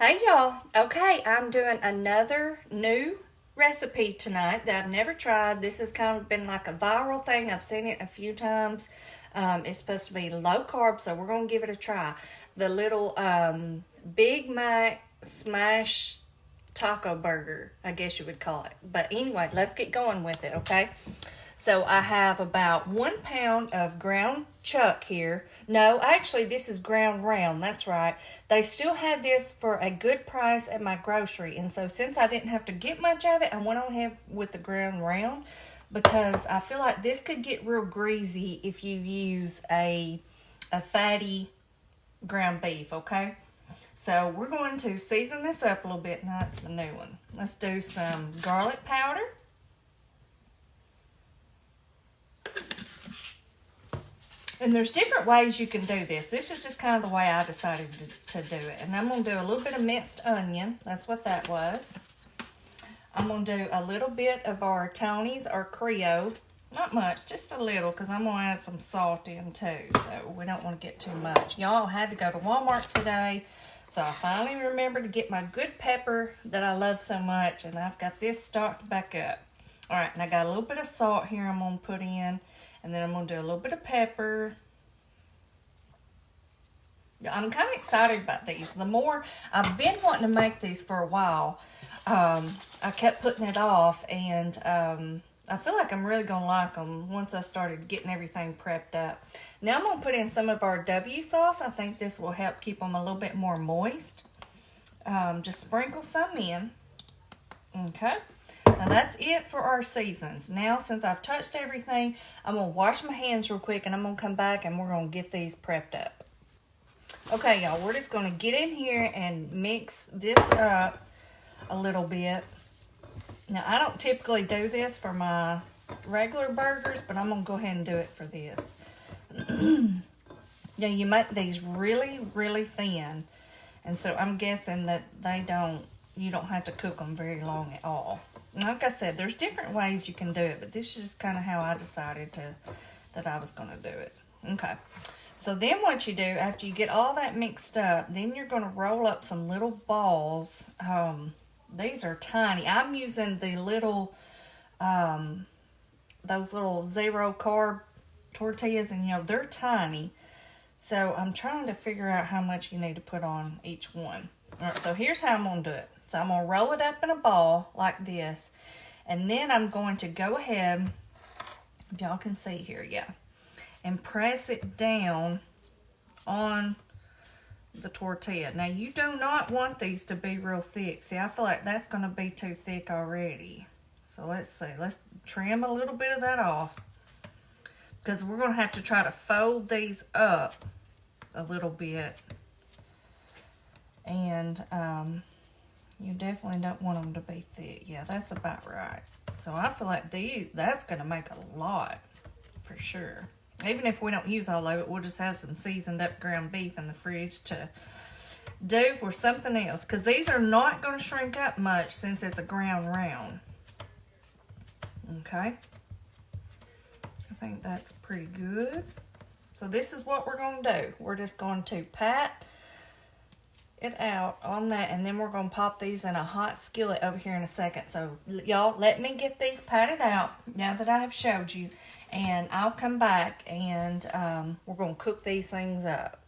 Hey y'all. Okay, I'm doing another new recipe tonight that I've never tried. This has kind of been like a viral thing. I've seen it a few times. It's supposed to be low carb, so we're going to give it a try. The little Big Mac smash taco burger, I guess you would call it. But anyway, let's get going with it, okay? So I have about 1 pound of ground chuck here. No, actually this is ground round. That's right. They still had this for a good price at my grocery. And so since I didn't have to get much of it, I went on ahead with the ground round because I feel like this could get real greasy if you use a fatty ground beef, okay? So we're going to season this up a little bit. Now it's the new one. Let's do some garlic powder. And there's different ways you can do this. This is just kind of the way I decided to do it. And I'm going to do a little bit of minced onion. That's what that was. I'm going to do a little bit of our Tony's or Creole. Not much, just a little, because I'm going to add some salt in too. So we don't want to get too much. Y'all, had to go to Walmart today. So I finally remembered to get my good pepper that I love so much. And I've got this stocked back up. All right, and I got a little bit of salt here I'm going to put in. And then I'm going to do a little bit of pepper. I'm kind of excited about these. The more, I've been wanting to make these for a while. I kept putting it off. And I feel like I'm really going to like them once I started getting everything prepped up. Now I'm going to put in some of our W sauce. I think this will help keep them a little bit more moist. Just sprinkle some in. Okay. Now that's it for our seasons. Now, since I've touched everything, I'm going to wash my hands real quick and I'm going to come back and we're going to get these prepped up. Okay, y'all, we're just going to get in here and mix this up a little bit. Now, I don't typically do this for my regular burgers, but I'm going to go ahead and do it for this. Now, you make these really, really thin. And so I'm guessing that you don't have to cook them very long at all. Like I said, there's different ways you can do it, but this is just kind of how I decided that I was going to do it. Okay. So then what you do, after you get all that mixed up, then you're going to roll up some little balls. These are tiny. I'm using the little, those little zero carb tortillas, and they're tiny. So I'm trying to figure out how much you need to put on each one. All right, so here's how I'm going to do it. So I'm going to roll it up in a ball like this. And then I'm going to go ahead, if y'all can see here, yeah. And press it down on the tortilla. Now, you do not want these to be real thick. See, I feel like that's going to be too thick already. So let's see. Let's trim a little bit of that off. Because we're going to have to try to fold these up a little bit. And you definitely don't want them to be thick. Yeah, that's about right. So I feel like that's going to make a lot for sure. Even if we don't use all of it, we'll just have some seasoned up ground beef in the fridge to do for something else. Because these are not going to shrink up much since it's a ground round. Okay. I think that's pretty good. So this is what we're going to do. We're just going to pat it out on that, and then we're going to pop these in a hot skillet over here in a second. So y'all, let me get these patted out now that I have showed you, and I'll come back and we're going to cook these things up.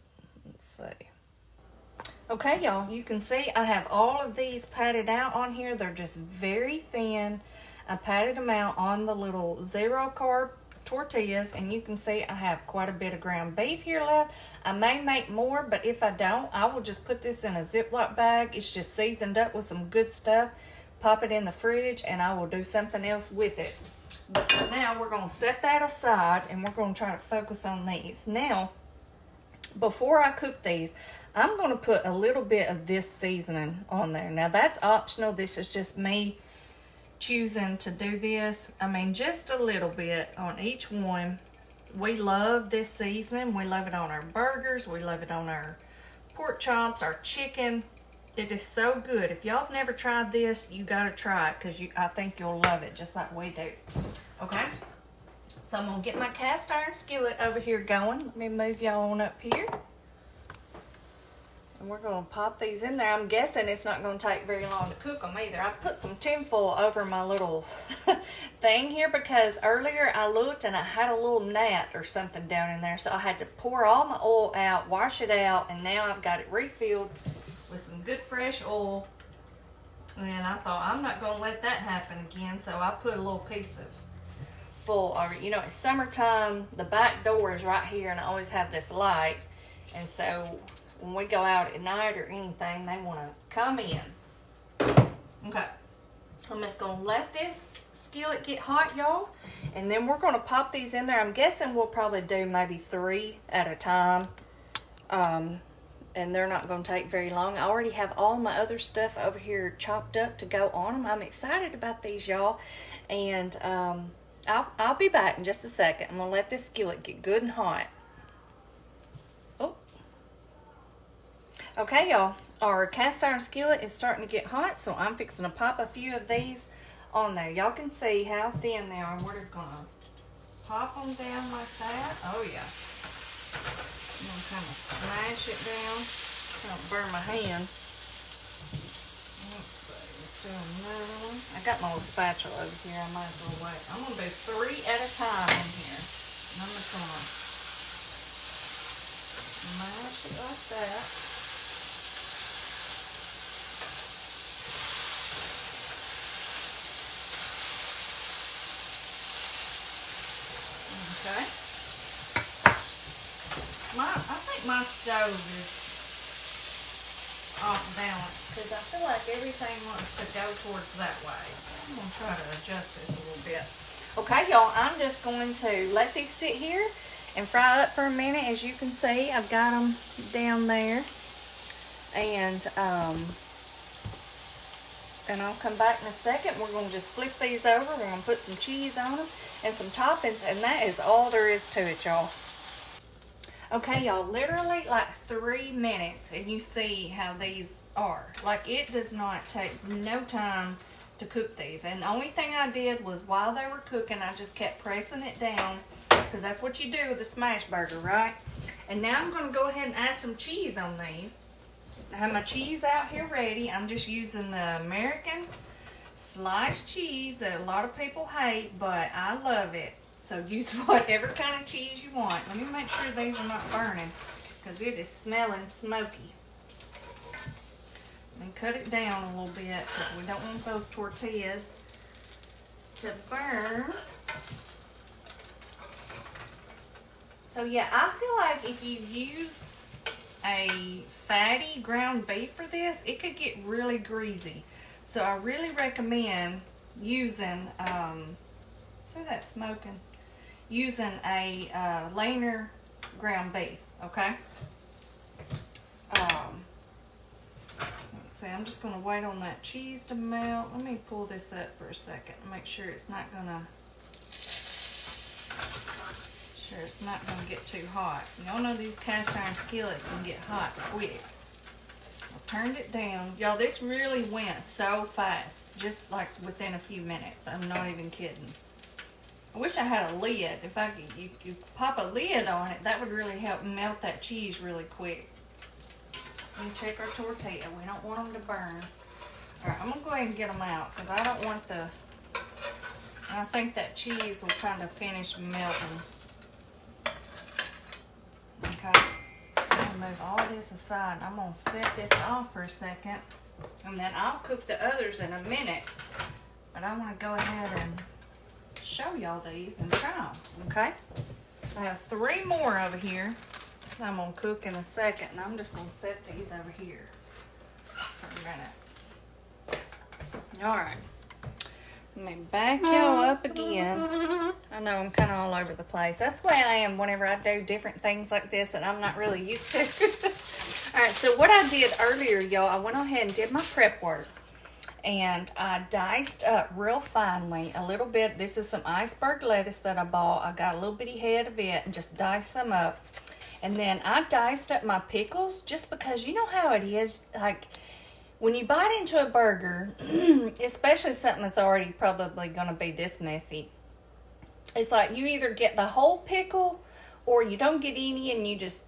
Let's see. Okay, y'all, you can see I have all of these patted out on here. They're just very thin. I patted them out on the little zero carb tortillas, and you can see I have quite a bit of ground beef here left. I may make more, but if I don't, I will just put this in a Ziploc bag. It's just seasoned up with some good stuff. Pop it in the fridge, and I will do something else with it. But for now, we're going to set that aside, and we're going to try to focus on these. Now, before I cook these, I'm going to put a little bit of this seasoning on there. Now, that's optional. This is just me choosing to do this. I mean, just a little bit on each one. We love this seasoning. We love it on our burgers. We love it on our pork chops, our chicken. It is so good. If y'all have never tried this, you got to try it because I think you'll love it just like we do. Okay? So I'm going to get my cast iron skillet over here going. Let me move y'all on up here. And we're going to pop these in there. I'm guessing it's not going to take very long to cook them either. I put some tinfoil over my little thing here because earlier I looked and I had a little gnat or something down in there. So I had to pour all my oil out, wash it out, and now I've got it refilled with some good fresh oil. And I thought, I'm not going to let that happen again. So I put a little piece of foil over it. You know, it's summertime. The back door is right here, and I always have this light. And so when we go out at night or anything, they want to come in. Okay. I'm just going to let this skillet get hot, y'all. And then we're going to pop these in there. I'm guessing we'll probably do maybe 3 at a time. And they're not going to take very long. I already have all my other stuff over here chopped up to go on them. I'm excited about these, y'all. And I'll be back in just a second. I'm going to let this skillet get good and hot. Oh. Okay, y'all. Our cast iron skillet is starting to get hot, so I'm fixing to pop a few of these on there. Y'all can see how thin they are, and we're just going to pop them down like that. Oh, yeah. I'm going to kind of smash it down. Don't burn my hand. Let's see. Let's do another one. I got my little spatula over here. I might as well wait. I'm going to do 3 at a time in here. And I'm just going to mash it like that. Okay. I think my stove is off balance because I feel like everything wants to go towards that way. I'm going to try to adjust this a little bit. Okay, y'all, I'm just going to let these sit here and fry up for a minute. As you can see, I've got them down there. And I'll come back in a second. We're going to just flip these over. We're going to put some cheese on them and some toppings, and that is all there is to it, y'all. Okay, y'all, literally like 3 minutes, and you see how these are. Like, it does not take no time to cook these. And the only thing I did was while they were cooking, I just kept pressing it down, because that's what you do with a smash burger, right? And now I'm going to go ahead and add some cheese on these. I have my cheese out here ready. I'm just using the American sliced cheese that a lot of people hate, but I love it. So use whatever kind of cheese you want. Let me make sure these are not burning because it is smelling smoky. Let me cut it down a little bit because we don't want those tortillas to burn. So yeah, I feel like if you use a fatty ground beef for this, it could get really greasy. So I really recommend using, see that smoking? Using a Laner ground beef, okay? Let's see, I'm just gonna wait on that cheese to melt. Let me pull this up for a second and make sure it's not gonna get too hot. Y'all know these cast iron skillets can get hot quick. I turned it down. Y'all, this really went so fast, just like within a few minutes. I'm not even kidding. I wish I had a lid. If I could, you pop a lid on it, that would really help melt that cheese really quick. Let me check our tortilla. We don't want them to burn. All right, I'm gonna go ahead and get them out because I don't want the. I think that cheese will kind of finish melting. Okay, I'm gonna move all this aside. I'm gonna set this off for a second, and then I'll cook the others in a minute. But I want to go ahead and show y'all these and try them. Okay, I have 3 more over here I'm gonna cook in a second, and I'm just gonna set these over here for a minute. All right. Let me back y'all up again. I know I'm kind of all over the place. That's the way I am whenever I do different things like this that I'm not really used to. All right, so what I did earlier, y'all, I went ahead and did my prep work. And I diced up real finely a little bit. This is some iceberg lettuce that I bought. I got a little bitty head of it and just diced some up. And then I diced up my pickles just because you know how it is. Like, when you bite into a burger, especially something that's already probably going to be this messy, it's like you either get the whole pickle or you don't get any and you just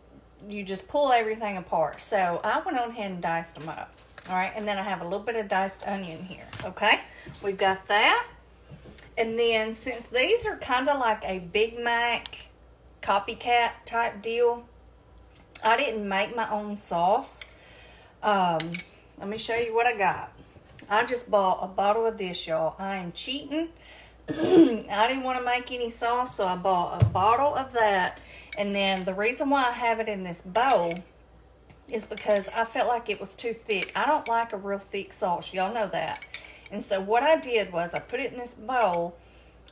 you just pull everything apart. So I went on ahead and diced them up. All right, and then I have a little bit of diced onion here. Okay, we've got that. And then since these are kind of like a Big Mac copycat type deal, I didn't make my own sauce. Let me show you what I got. I just bought a bottle of this, y'all. I am cheating. I didn't want to make any sauce, so I bought a bottle of that. And then the reason why I have it in this bowl is because I felt like it was too thick. I don't like a real thick sauce. Y'all know that. And so what I did was I put it in this bowl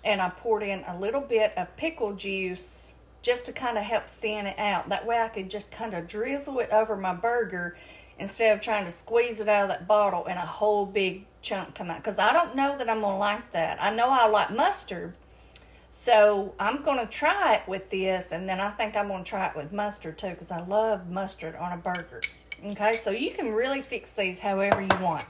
and I poured in a little bit of pickle juice just to kind of help thin it out. That way I could just kind of drizzle it over my burger instead of trying to squeeze it out of that bottle and a whole big chunk come out. Because I don't know that I'm going to like that. I know I like mustard. So I'm going to try it with this, and then I think I'm going to try it with mustard too, because I love mustard on a burger. Okay, so you can really fix these however you want.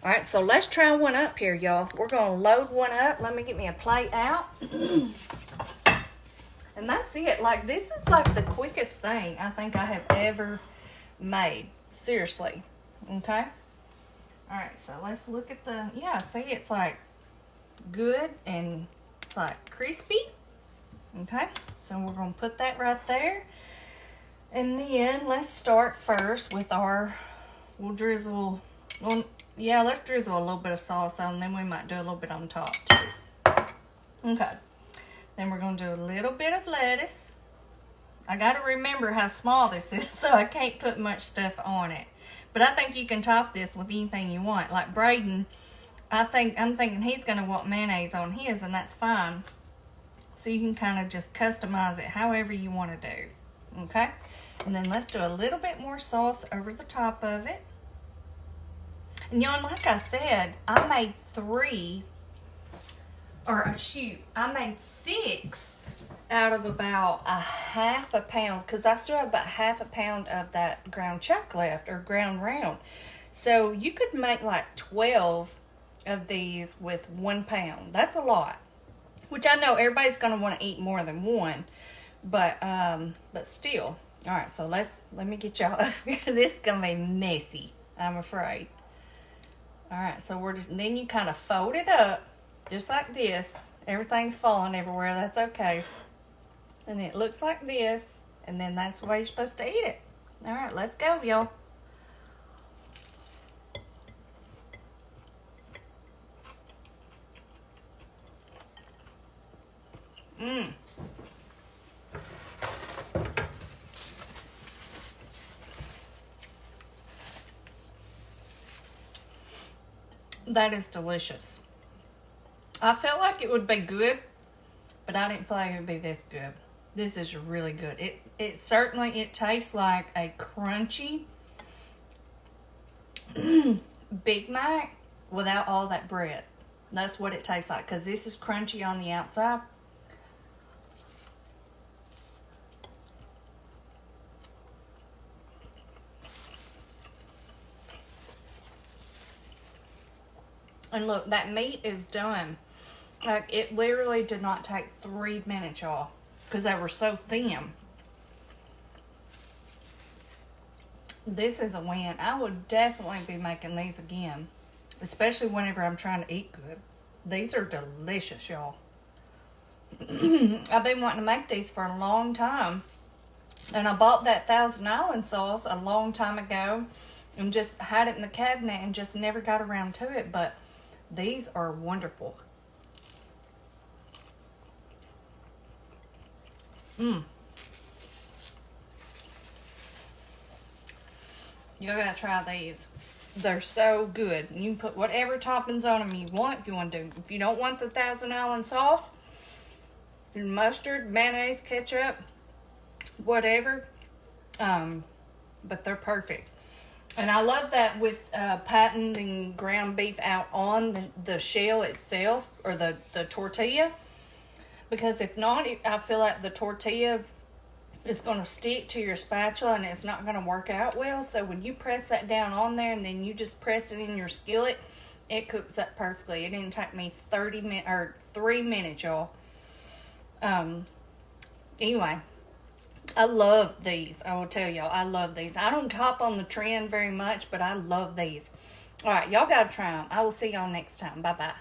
All right, so let's try one up here, y'all. We're going to load one up. Let me get me a plate out. And that's it. Like, this is like the quickest thing I think I have ever made. Seriously. Okay? All right, so let's look at the, yeah, see, it's like good and it's like crispy. Okay, so we're going to put that right there. And then let's start first with our, we'll drizzle, well, yeah, let's drizzle a little bit of sauce on, and then we might do a little bit on top too. Okay, then we're going to do a little bit of lettuce. I got to remember how small this is, so I can't put much stuff on it. But I think you can top this with anything you want. Like Braiden, I'm thinking he's going to want mayonnaise on his, and that's fine. So you can kind of just customize it however you want to do. Okay? And then let's do a little bit more sauce over the top of it. And y'all, like I said, I made I made 6 out of about a half a pound, because I still have about half a pound of that ground chuck left, or ground round. So you could make like 12 of these with 1 pound. That's a lot, which I know everybody's going to want to eat more than one, but still. All right, so let me get y'all up here. This is going to be messy, I'm afraid. All right, so then you kind of fold it up just like this. Everything's falling everywhere. That's okay. And it looks like this, and then that's the way you're supposed to eat it. All right, let's go, y'all. That is delicious. I felt like it would be good, but I didn't feel like it would be this good. This is really good. It certainly tastes like a crunchy Big Mac without all that bread. That's what it tastes like, because this is crunchy on the outside. And look, that meat is done. Like, it literally did not take 3 minutes, y'all, because they were so thin. This is a win. I would definitely be making these again, especially whenever I'm trying to eat good. These are delicious, y'all. I've been wanting to make these for a long time. And I bought that Thousand Island sauce a long time ago and just had it in the cabinet and just never got around to it. But these are wonderful. You gotta try these. They're so good. You can put whatever toppings on them you want. If you want to, if you don't want the Thousand Island sauce, mustard, mayonnaise, ketchup, whatever. But they're perfect. And I love that with patting ground beef out on the shell itself, or the tortilla. Because if not, I feel like the tortilla is going to stick to your spatula and it's not going to work out well. So when you press that down on there and then you just press it in your skillet, it cooks up perfectly. It didn't take me 3 minutes, y'all. Anyway, I love these. I will tell y'all, I love these. I don't hop on the trend very much, but I love these. All right, y'all got to try them. I will see y'all next time. Bye-bye.